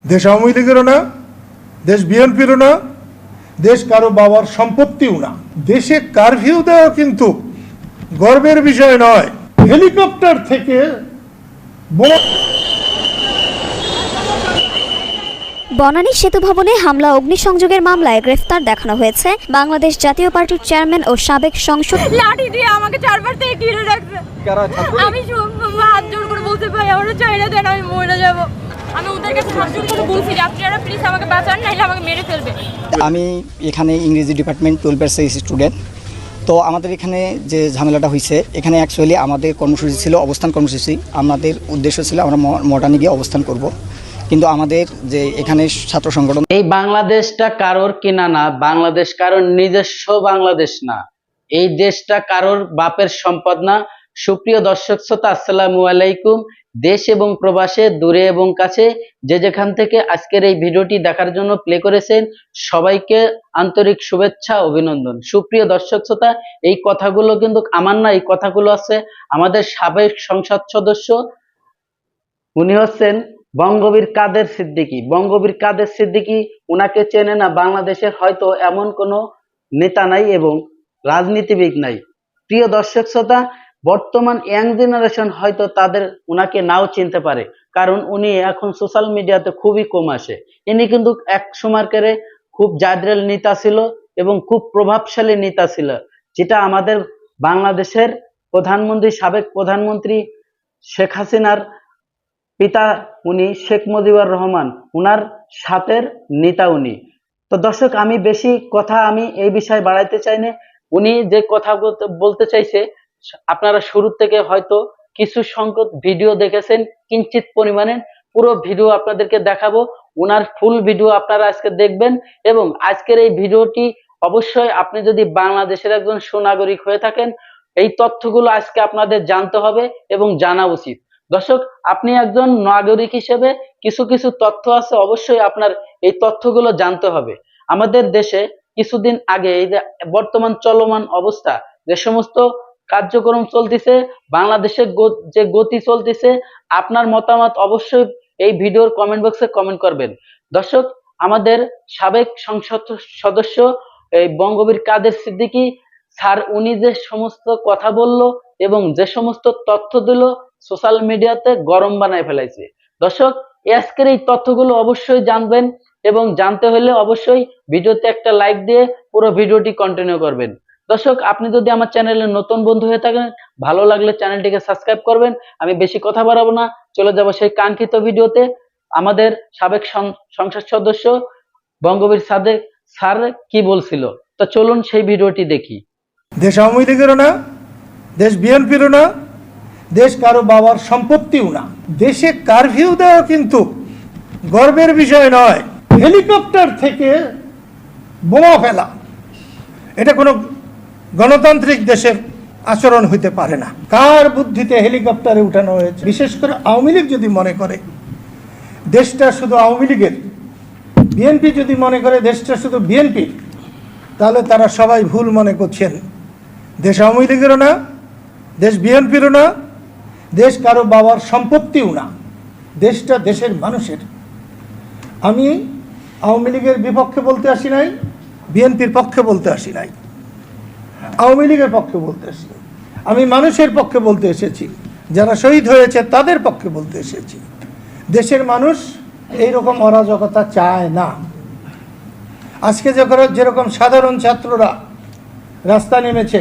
দেশ আওয়ামী লীগেরও না, দেশ বিএনপিরও না, দেশ কারো বাবার সম্পত্তিও না। দেশে কারফিউ দেওয়া কিন্তু গর্বের বিষয় নয়। হেলিকপ্টার থেকে বনানী সেতু ভবনে হামলা অগ্নিসংযোগের মামলায় গ্রেফতার দেখানো হয়েছে বাংলাদেশ জাতীয় পার্টির চেয়ারম্যান ও সাবেক সংসদ। লাঠি দিয়ে আমাকে চারবার থেকে ঘিরে রাখছে। আমি হাত জোর করে বলতে পারি আমরা চাইনা দেন, আমি মরে যাব। আমি ওদের কাছে হাত জোর করে বলছি আপনারা প্লিজ আমাকে বাঁচান, নাইলে আমাকে মেরে ফেলবে। আমি এখানে ইংরেজি ডিপার্টমেন্ট 12 স্টুডেন্ট। তো আমাদের এখানে যে ঝামেলাটা হয়েছে, এখানে অ্যাকচুয়ালি আমাদের কর্মসূচি ছিল অবস্থান কর্মসূচি। আমাদের উদ্দেশ্য ছিল আমরা মডার্নে গিয়ে অবস্থান করব, কিন্তু আমাদের যে এখানে ছাত্র সংগঠন, এই বাংলাদেশটা কারোর কিনা না, বাংলাদেশ কারোর নিজস্ব বাংলাদেশ না, এই দেশটা কারোর বাপের সম্পদ না। সুপ্রিয় দর্শক শ্রোতা, আসসালামু আলাইকুম। দেশ এবং প্রবাসে, দূরে এবং কাছে, যে যেখান থেকে আজকের এই ভিডিওটি দেখার জন্য প্লে করেছেন, সবাইকে আন্তরিক শুভেচ্ছা, অভিনন্দন। সুপ্রিয় দর্শক শ্রোতা, এই কথাগুলো কিন্তু আমার না, এই কথাগুলো আছে আমাদের সাবেক সংসদ সদস্য, উনি হচ্ছেন বঙ্গবীর কাদের সিদ্দিকী। বঙ্গবীর কাদের সিদ্দিকী, উনাকে চেনে না বাংলাদেশের হয়তো এমন কোনো নেতা নাই এবং রাজনীতিবিদ নাই। প্রিয় দর্শক শ্রোতা, বর্তমান ইয়াং জেনারেশন হয়তো উনাকে নাও চিনতে পারে, কারণ উনি এখন সোশ্যাল মিডিয়াতে খুবই কম আসে। ইনি কিন্তু এক সময়কার খুব জাদ্রেল নেতা ছিল এবং খুব প্রভাবশালী নেতা ছিল, যেটা আমাদের বাংলাদেশের প্রধানমন্ত্রী, সাবেক প্রধানমন্ত্রী শেখ হাসিনার পিতা উনি, শেখ মুজিবুর রহমান, উনার সাথের নেতা উনি। তো দর্শক, আমি বেশি কথা আমি এই বিষয়ে বাড়াইতে চাই না। উনি যে কথা বলতে চাইছে, আপনারা শুরু থেকে হয়তো কিছু সংখ্যক ভিডিও দেখেছেন, কিঞ্চিত পরিমাণে। পুরো ভিডিও আপনাদেরকে দেখাবো, উনার ফুল ভিডিও আপনারা আজকে দেখবেন। এবং আজকের এই ভিডিওটি অবশ্যই, আপনি যদি বাংলাদেশের একজন সুনাগরিক হয়ে থাকেন, এই তথ্যগুলো আজকে আপনাদের জানতে হবে এবং জানা উচিত। দর্শক, আপনি একজন নাগরিক হিসেবে কিছু কিছু তথ্য আছে, অবশ্যই আপনার এই তথ্যগুলো জানতে হবে। আমাদের দেশে কিছুদিন আগে, এই যে বর্তমান চলমান অবস্থা, যে সমস্ত কার্যক্রম চলতেছে, বাংলাদেশের যে গতি চলতেছে, আপনার মতামত অবশ্যই এই ভিডিওর কমেন্ট বক্সে কমেন্ট করবেন। দর্শক, আমাদের সাবেক সংসদ সদস্য এই বঙ্গবীর কাদের সিদ্দিকী স্যার, উনি যে সমস্ত কথা বলল এবং যে সমস্ত তথ্য দিল, সোশ্যাল মিডিয়াতে গরম বানায় ফেলাইছে। দর্শক, আজকের এই তথ্যগুলো অবশ্যই জানবেন এবং জানতে হলে অবশ্যই ভিডিওতে একটা লাইক দিয়ে পুরো ভিডিওটি কন্টিনিউ করবেন। দর্শক, আপনি যদি আমার চ্যানেলে নতুন বন্ধু হয়ে থাকেন, ভালো লাগলে চ্যানেলটিকে সাবস্ক্রাইব করবেন। আমি বেশি কথা বাড়াবো না, চলে যাব সেই কাঙ্ক্ষিত ভিডিওতে। আমাদের সাবেক সংসদ সদস্য বঙ্গবীর সাদেক স্যার কি বলছিল, তো চলুন সেই ভিডিওটি দেখি। দেশ আওয়ামী লীগেরও না, দেশ বিএনপিরও না, দেশ কারো বাবার সম্পত্তিও না। দেশে কারফিউ দেওয়া কিন্তু গর্বের বিষয় নয়। হেলিকপ্টার থেকে বোমা ফেলা, এটা কোনো গণতান্ত্রিক দেশের আচরণ হইতে পারে না। কার বুদ্ধিতে হেলিকপ্টারে উঠানো হয়েছে? বিশেষ করে আওয়ামী লীগ যদি মনে করে দেশটা শুধু আওয়ামী লীগের, বিএনপি যদি মনে করে দেশটা শুধু বিএনপির, তাহলে তারা সবাই ভুল মনে করছেন। দেশ আওয়ামী লীগেরও না, দেশ বিএনপিরও না, দেশ কারো বাবার সম্পত্তিও না। দেশটা দেশের মানুষের। আমি আওয়ামী লীগের বিপক্ষে বলতে আসি নাই, বিএনপির পক্ষে বলতে আসি নাই, আওয়ামী লীগের পক্ষে বলতে আসি। আমি মানুষের পক্ষে বলতে এসেছি, যারা শহীদ হয়েছে তাদের পক্ষে বলতে এসেছি। দেশের মানুষ এইরকম অরাজকতা চায় না। আজকে যেরকম সাধারণ ছাত্ররা রাস্তা নেমেছে,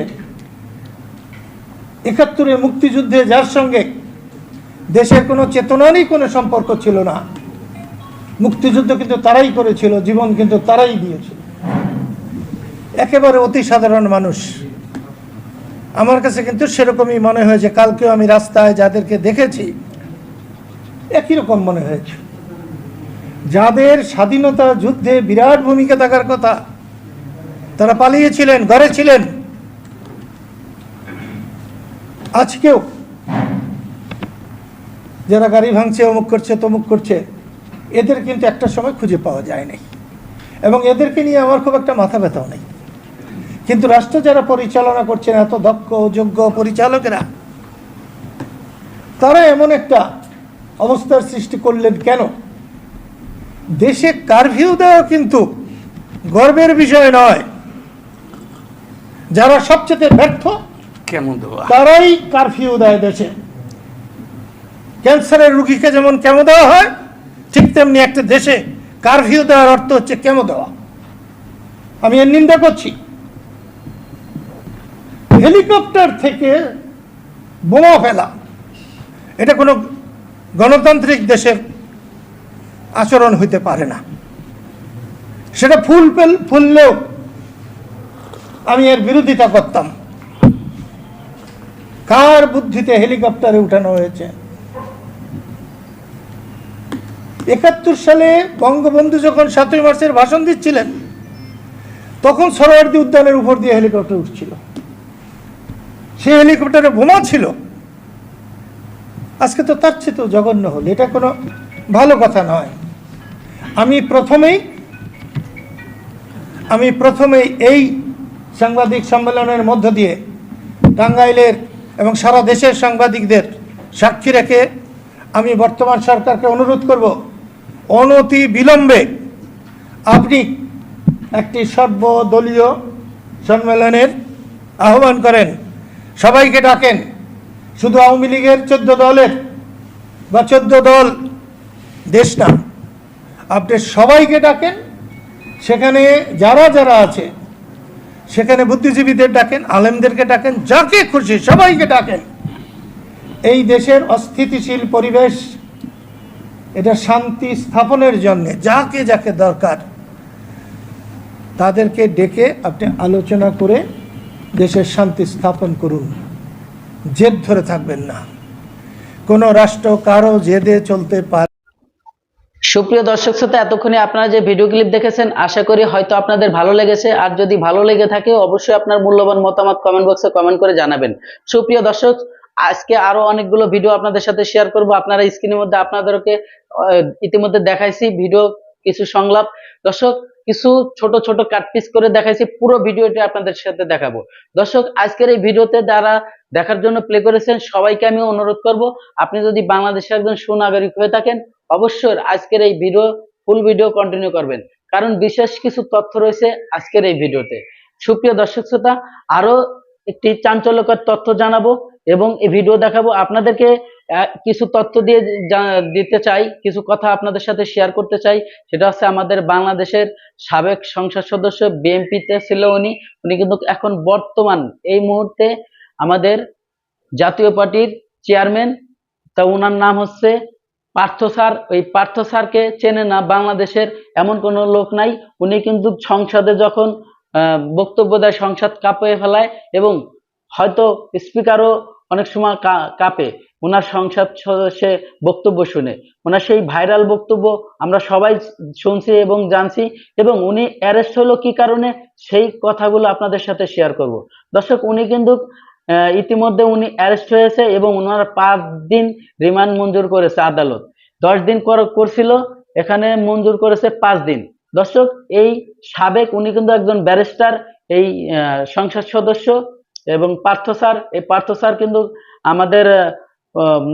৭১ মুক্তিযুদ্ধে যার সঙ্গে দেশের কোনো চেতনারই কোনো সম্পর্ক ছিল না, মুক্তিযুদ্ধ কিন্তু তারাই করেছিল, জীবন কিন্তু তারাই দিয়েছিল, একেবারে অতি সাধারণ মানুষ। আমার কাছে কিন্তু সেরকমই মনে হয়েছে। কালকেও আমি রাস্তায় যাদেরকে দেখেছি, একই রকম মনে হয়েছে। যাদের স্বাধীনতা যুদ্ধে বিরাট ভূমিকা থাকার কথা, তারা পালিয়েছিলেন, ঘরে ছিলেন। আজকেও যারা গাড়ি ভাঙছে, অমুক করছে, তমুক করছে, এদের কিন্তু একটা সময় খুঁজে পাওয়া যায় নাই, এবং এদেরকে নিয়ে আমার খুব একটা মাথা ব্যথাও নেই। কিন্তু রাষ্ট্র যারা পরিচালনা করছেন, এত দক্ষ যোগ্য পরিচালকেরা, তারা এমন একটা অবস্থার সৃষ্টি করলেন কেন? দেশে কারফিউ দেওয়া কিন্তু গর্বের বিষয় নয়। যারা সবচেয়ে ব্যর্থ কেমন দেওয়া তারাই কারফিউ দেয় দেশে। ক্যান্সারের রুগীকে যেমন কেমো দেওয়া হয়, ঠিক তেমনি একটা দেশে কারফিউ দেওয়ার অর্থ হচ্ছে কেমো দেওয়া। আমি এর নিন্দা করছি। হেলিকপ্টার থেকে বোমা ফেলা এটা কোনো গণতান্ত্রিক দেশের আচরণ হইতে পারে না। সেটা ফুললেও আমি এর বিরোধিতা করতাম। কার বুদ্ধিতে হেলিকপ্টারে উঠানো হয়েছে? ৭১ সালে বঙ্গবন্ধু যখন ৭ই মার্চের ভাষণ দিচ্ছিলেন, তখন সরোয়ার্দী উদ্যানের উপর দিয়ে হেলিকপ্টার উঠছিল। সেই হেলিকপ্টারে বোমা ছিল। আজকে তো তার চেয়ে তো জঘন্য হল। এটা কোনো ভালো কথা নয়। আমি প্রথমেই এই সাংবাদিক সম্মেলনের মধ্য দিয়ে টাঙ্গাইলের এবং সারা দেশের সাংবাদিকদের সাক্ষী রেখে আমি বর্তমান সরকারকে অনুরোধ করব, অনতি বিলম্বে আপনি একটি সর্বদলীয় সম্মেলনের আহ্বান করেন, সবাইকে ডাকেন। শুধু আওয়ামী লীগের 14 দলের বা 14 দল দেশ না, আপনি সবাইকে ডাকেন। সেখানে যারা যারা আছে সেখানে বুদ্ধিজীবীদের ডাকেন, আলেমদেরকে ডাকেন, যাকে খুশি সবাইকে ডাকেন। এই দেশের অস্থিতিশীল পরিবেশ, এটা শান্তি স্থাপনের জন্য যাকে যাকে দরকার তাদেরকে ডেকে আপনি আলোচনা করে দেশের শান্তি স্থাপন করুন। জেদ ধরে থাকবেন না। কোনো রাষ্ট্র কারো জেদে চলতে পারে। সুপ্রিয় দর্শক শ্রোতা, এতক্ষণে আপনারা যে ভিডিও ক্লিপ দেখেছেন, আশা করি হয়তো আপনাদের ভালো লেগেছে। আর যদি ভালো লেগে থাকে অবশ্যই আপনার মূল্যবান মতামত কমেন্ট বক্সে কমেন্ট করে জানাবেন। সুপ্রিয় দর্শক, আজকে আরো অনেকগুলো ভিডিও আপনাদের সাথে শেয়ার করব। আপনারা স্ক্রিনের মধ্যে আপনাদেরকে ইতিমধ্যে দেখাইছি ভিডিও কিছু সংলাপ। দর্শক, কিছু ছোট ছোট কাটপিস করে দেখাইছি, পুরো ভিডিওটি আপনাদের সাথে দেখাবো। দর্শক, আজকের এই ভিডিওতে যারা দেখার জন্য প্লে করেছেন সবাইকে আমি অনুরোধ করব, আপনি যদি বাংলাদেশের একজন সুনাগরিক হয়ে থাকেন অবশ্যই আজকের এই ফুল ভিডিও কন্টিনিউ করবেন, কারণ বিশেষ কিছু তথ্য রয়েছে আজকের এই ভিডিওতে। সুপ্রিয় দর্শক শ্রোতা, আরো একটি চাঞ্চল্যকর তথ্য জানাবো এবং এই ভিডিও দেখাবো। আপনাদেরকে কিছু তথ্য দিতে চাই, কিছু কথা আপনাদের সাথে শেয়ার করতে চাই। সেটা হচ্ছে আমাদের বাংলাদেশের সাবেক সংসদ সদস্য, বিএনপিতে ছিল উনি কিন্তু এখন বর্তমান এই মুহূর্তে আমাদের জাতীয় পার্টির চেয়ারম্যান। তা ওনার নাম হচ্ছে পার্থ স্যার। ওই পার্থ স্যারকে চেনে না বাংলাদেশের এমন কোনো লোক নাই। উনি কিন্তু সংসদে যখন বক্তব্য দেয় সংসদ কাঁপিয়ে ফেলায় এবং হয়তো স্পিকারও অনেক সময় কাঁপে ওনার সংসদ সদস্যে বক্তব্য শুনে। ওনার সেই ভাইরাল বক্তব্য আমরা সবাই শুনছি এবং জানছি, এবং উনি অ্যারেস্ট হলো কি কারণে সেই কথাগুলো আপনাদের সাথে শেয়ার করব। দর্শক, উনি কিন্তু ইতিমধ্যে উনি অ্যারেস্ট হয়েছে এবং ওনার 5 দিন রিমান্ড মঞ্জুর করেছে আদালত। 10 দিন করছিল, এখানে মঞ্জুর করেছে 5 দিন। দর্শক, এই সাবেক উনি কিন্তু একজন ব্যারিস্টার, এই সংসদ সদস্য এবং পার্থ স্যার কিন্তু আমাদের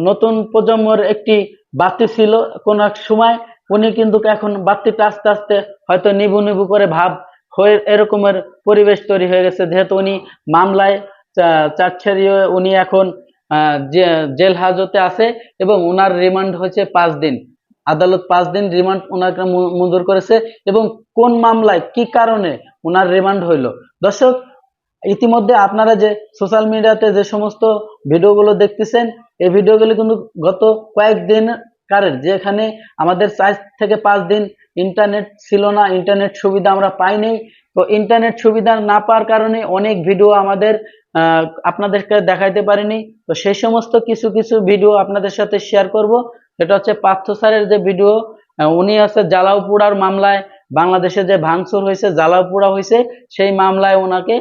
নতুন প্রজন্মের একটি বাতি ছিল কোন এক সময়। উনি কিন্তু এখন বাতিটা আস্তে আস্তে হয়তো নিভু নিভু করে ভাব হয়ে এরকমের পরিবেশ তৈরি হয়ে গেছে, যেহেতু উনি মামলায় চাচ্ছাড়িয়ে উনি এখন জেল হাজতে আছে এবং ওনার রিমান্ড হয়েছে 5 দিন। আদালত 5 দিন রিমান্ড ওনাকে মঞ্জুর করেছে এবং কোন মামলায় কি কারণে ওনার রিমান্ড হইল। দর্শক, ইতিমধ্যে আপনারা যে সোশ্যাল মিডিয়াতে যে সমস্ত ভিডিওগুলো দেখতেছেন, এই ভিডিওগুলো কিন্তু গত কয়েকদিন কারের, যেখানে আমাদের 4 থেকে 5 দিন ইন্টারনেট ছিল না, ইন্টারনেট সুবিধা আমরা পাইনি। তো ইন্টারনেট সুবিধা না পাওয়ার কারণে অনেক ভিডিও আমাদের আপনাদেরকে দেখাইতে পারিনি। তো সেই সমস্ত কিছু কিছু ভিডিও আপনাদের সাথে শেয়ার করব। সেটা হচ্ছে পার্থ স্যারের যে ভিডিও, উনি আছে জ্বালাও পোড়ার মামলায়, বাংলাদেশে যে ভাঙচুর হয়েছে, জ্বালাও পোড়া হয়েছে, সেই মামলায় ওনাকে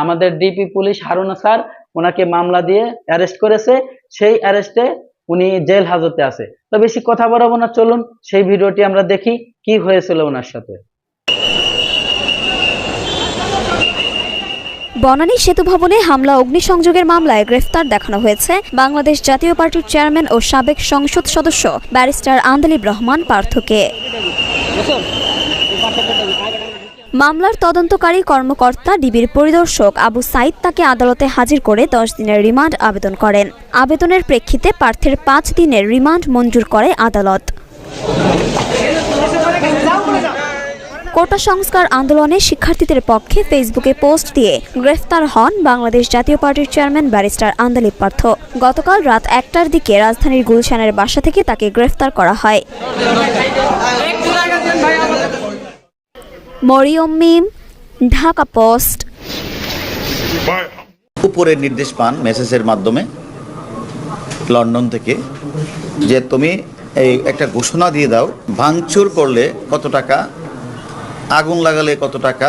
আমাদের ডিপি পুলিশ হারুনা স্যার ওনাকে মামলা দিয়ে অ্যারেস্ট করেছে। সেই অ্যারেস্টে উনি জেল হাজতে আছে। তো বেশি কথা বলবো না, চলুন সেই ভিডিওটি আমরা দেখি কি হয়েছিল ওনার সাথে। বনানী সেতু ভবনে হামলা অগ্নিসংযোগের মামলায় গ্রেফতার দেখানো হয়েছে বাংলাদেশ জাতীয় পার্টির চেয়ারম্যান ও সাবেক সংসদ সদস্য ব্যারিস্টার আন্দালিব রহমান পার্থকে। মামলার তদন্তকারী কর্মকর্তা ডিবির পরিদর্শক আবু সাইদ তাকে আদালতে হাজির করে 10 দিনের রিমান্ড আবেদন করেন। আবেদনের প্রেক্ষিতে পার্থের 5 দিনের রিমান্ড মঞ্জুর করে আদালত। কোটা সংস্কার আন্দোলনে শিক্ষার্থীদের পক্ষে ফেসবুকে পোস্ট দিয়ে গ্রেফতার হন বাংলাদেশ জাতীয় পার্টির চেয়ারম্যান ব্যারিস্টার আন্দালিব পার্থ। গতকাল রাত 1টার দিকে রাজধানীর গুলশানের বাসা থেকে তাকে গ্রেফতার করা হয়। মরিয়ম মিম, ঢাকা পোস্ট। উপরের নির্দেশ পান মেসেজের মাধ্যমে লন্ডন থেকে যে তুমি এই একটা ঘোষণা দিয়ে দাও, ভাঙচুর করলে কত টাকা, আগুন লাগালে কত টাকা,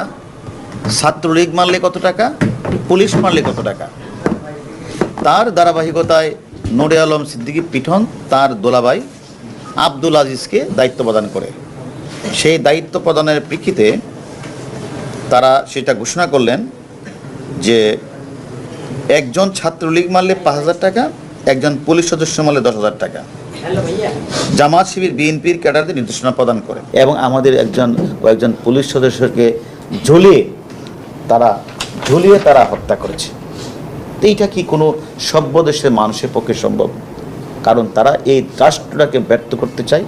ছাত্রলীগ মারলে কত টাকা, পুলিশ মারলে কত টাকা। তার ধারাবাহিকতায় নূরে আলম সিদ্দিকী পিঠন তার দোলাভাই আব্দুল আজিজকে দায়িত্ব প্রদান করে। সেই দায়িত্ব প্রদানের প্রেক্ষিতে তারা সেটা ঘোষণা করলেন যে একজন ছাত্রলীগ মারলে 5,000 টাকা, একজন পুলিশ সদস্য মারলে 10,000 টাকা। জামাত শিবির বিএনপির ক্যাডারদের নির্দেশনা প্রদান করে এবং আমাদের কয়েকজন পুলিশ সদস্যকে ঝুলিয়ে তারা হত্যা করেছে। এইটা কি কোনো সভ্য দেশের মানুষের পক্ষে সম্ভব? কারণ তারা এই রাষ্ট্রটাকে ব্যর্থ করতে চায়,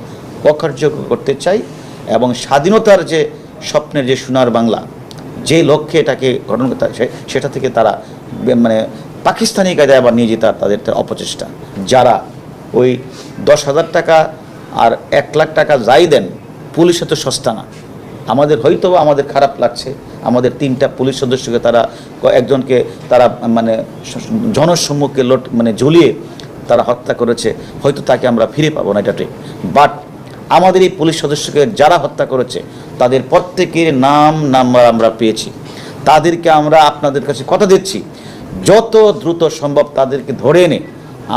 অকার্যকর করতে চায় এবং স্বাধীনতার যে স্বপ্নের যে সোনার বাংলা, যে লক্ষ্যে এটাকে গঠন করতে হয় সেটা থেকে তারা মানে পাকিস্তানি কায়দায় আবার নিয়ে যেতে তাদের অপচেষ্টা। যারা ওই 10,000 টাকা আর 1 লাখ টাকা যাই দেন, পুলিশে তো সস্তা না। আমাদের খারাপ লাগছে, আমাদের 3টা পুলিশ সদস্যকে একজনকে তারা মানে জনসম্মুখে ঝুলিয়ে তারা হত্যা করেছে। হয়তো তাকে আমরা ফিরে পাবো না, এটা ঠিক। বাট আমাদের এই পুলিশ সদস্যকে যারা হত্যা করেছে তাদের প্রত্যেকের নাম নাম্বার আমরা পেয়েছি। তাদেরকে আমরা আপনাদের কাছে কথা দিচ্ছি, যত দ্রুত সম্ভব তাদেরকে ধরে এনে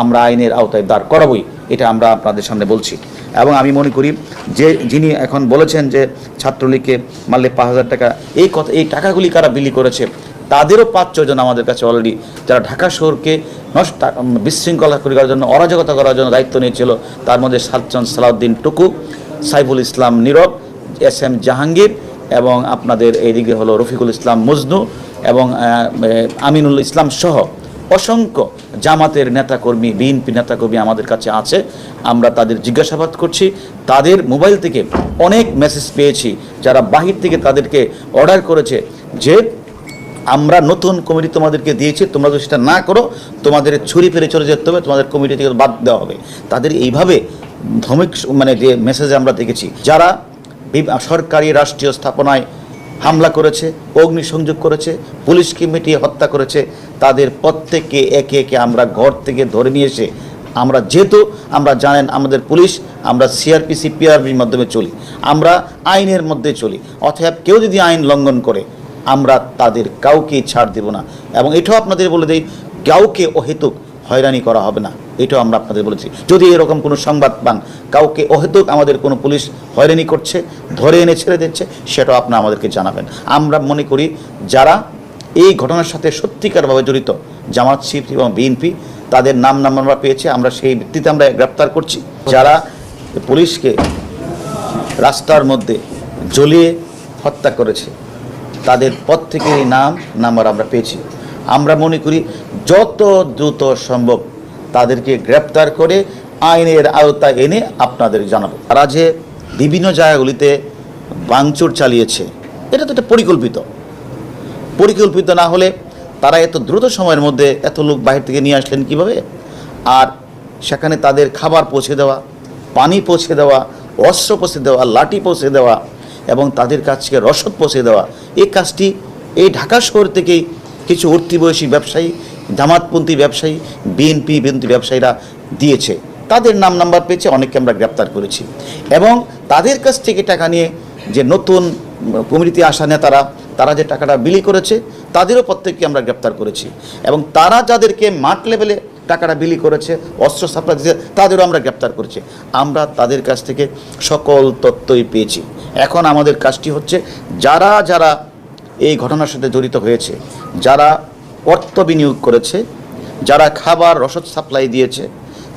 আমরা আইনের আওতায় দাঁড় করাবই, এটা আমরা আপনাদের সামনে বলছি। এবং আমি মনে করি যে যিনি এখন বলেছেন যে ছাত্রলীগকে মারলে 5,000 টাকা, এই টাকাগুলি কারা বিলি করেছে তাদেরও 5-6 জন আমাদের কাছে অলরেডি, যারা ঢাকা শহরকে বিশৃঙ্খলা করার জন্য, অরাজকতা করার জন্য দায়িত্ব নিয়েছিল। তার মধ্যে সালাউদ্দিন টুকু, সাইফুল ইসলাম নীরব, SM জাহাঙ্গীর এবং আপনাদের এইদিকে হলো রফিকুল ইসলাম মজনু এবং আমিনুল ইসলাম সহ অসংখ্য জামাতের নেতাকর্মী, বিএনপি নেতাকর্মী আমাদের কাছে আছে। আমরা তাদের জিজ্ঞাসাবাদ করছি। তাদের মোবাইল থেকে অনেক মেসেজ পেয়েছি যারা বাহির থেকে তাদেরকে অর্ডার করেছে যে আমরা নতুন কমিটি তোমাদেরকে দিয়েছি, তোমরা যদি সেটা না করো তোমাদের ছুরি ফেলে চলে যেতে হবে, তোমাদের কমিটি থেকে বাদ দেওয়া হবে। তাদের এইভাবে ধমক যে মেসেজে আমরা দেখেছি, যারা সরকারি রাষ্ট্রীয় স্থাপনায় হামলা করেছে, অগ্নিসংযোগ করেছে, পুলিশকে মিটিয়ে হত্যা করেছে, তাদের প্রত্যেককে একে একে আমরা ঘর থেকে ধরে নিয়ে এসে যেহেতু আমরা জানেন আমাদের পুলিশ, আমরা CRPC PRBর মাধ্যমে চলি, আমরা আইনের মধ্যে চলি। অতএব কেউ যদি আইন লঙ্ঘন করে আমরা তাদের কাউকে ছাড় দেব না। এবং এটাও আপনাদের বলে দিই, কাউকে অহেতুক হয়রানি করা হবে না, এটাও আমরা আপনাদের বলেছি। যদি এরকম কোনো সংবাদ পান কাউকে অহেতুক আমাদের কোনো পুলিশ হয়রানি করছে, ধরে এনে ছেড়ে দিচ্ছে, সেটাও আপনারা আমাদেরকে জানাবেন। আমরা মনে করি যারা এই ঘটনার সাথে সত্যিকারভাবে জড়িত, জামাত শিবির এবং বিএনপি, তাদের নাম আমরা পেয়েছি, আমরা সেই ভিত্তিতে আমরা গ্রেপ্তার করছি। যারা পুলিশকে রাস্তার মধ্যে জ্বলিয়ে হত্যা করেছে তাদের প্রত্যেকেরই নাম নাম্বার আমরা পেয়েছি। আমরা মনে করি যত দ্রুত সম্ভব তাদেরকে গ্রেপ্তার করে আইনের আওতায় এনে আপনাদের জানাবো। তারা যে বিভিন্ন জায়গাগুলিতে ভাঙচুর চালিয়েছে, এটা তো একটা পরিকল্পিত না হলে তারা এত দ্রুত সময়ের মধ্যে এত লোক বাইরে থেকে নিয়ে আসলেন কিভাবে? আর সেখানে তাদের খাবার পৌঁছে দেওয়া, পানি পৌঁছে দেওয়া, অস্ত্র পৌঁছে দেওয়া, লাঠি পৌঁছে দেওয়া এবং তাদের কাছে রসদ পৌঁছে দেওয়া, এই কাজটি এই ঢাকা শহর থেকেই কিছু উঠতি বয়সী ব্যবসায়ী, জামাতপন্থী ব্যবসায়ী, বিএনপি ব্যবসায়ীরা দিয়েছে। তাদের নাম নাম্বার পেয়েছে, অনেককে আমরা গ্রেপ্তার করেছি। এবং তাদের কাছ থেকে টাকা নিয়ে যে নতুন কমিটিতে আসা নেতারা, তারা যে টাকাটা বিলি করেছে তাদেরও প্রত্যেককে আমরা গ্রেপ্তার করেছি। এবং তারা যাদেরকে মাঠ লেভেলে টাকাটা বিলি করেছে, অস্ত্র সাপ্লাই দিয়েছে, তাদেরও আমরা গ্রেপ্তার করেছি। আমরা তাদের কাছ থেকে সকল তথ্যই পেয়েছি। এখন আমাদের কাজটি হচ্ছে যারা এই ঘটনার সাথে জড়িত হয়েছে, যারা অর্থ বিনিয়োগ করেছে, যারা খাবার রসদ সাপ্লাই দিয়েছে,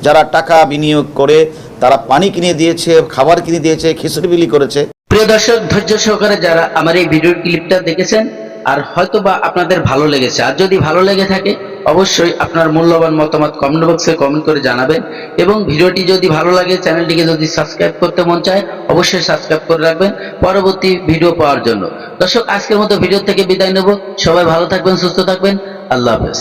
যারা টাকা বিনিয়োগ করে তারা পানি কিনে দিয়েছে, খাবার কিনে দিয়েছে, খিচুড়ি বিলি করেছে, প্রিয় দর্শক, ধৈর্য সহকারে যারা আমার এই ভিডিও ক্লিপটা দেখেছেন আর হয়তোবা আপনাদের ভালো লেগেছে, আর যদি ভালো লেগে থাকে অবশ্যই আপনার মূল্যবান মতামত কমেন্ট বক্সে কমেন্ট করে জানাবেন, এবং ভিডিওটি যদি ভালো লাগে, চ্যানেলটিকে যদি সাবস্ক্রাইব করতে মন চায় অবশ্যই সাবস্ক্রাইব করে রাখবেন পরবর্তী ভিডিও পাওয়ার জন্য। দর্শক, আজকের মতো ভিডিও থেকে বিদায় নেব। সবাই ভালো থাকবেন, সুস্থ থাকবেন। আল্লাহ হাফেজ।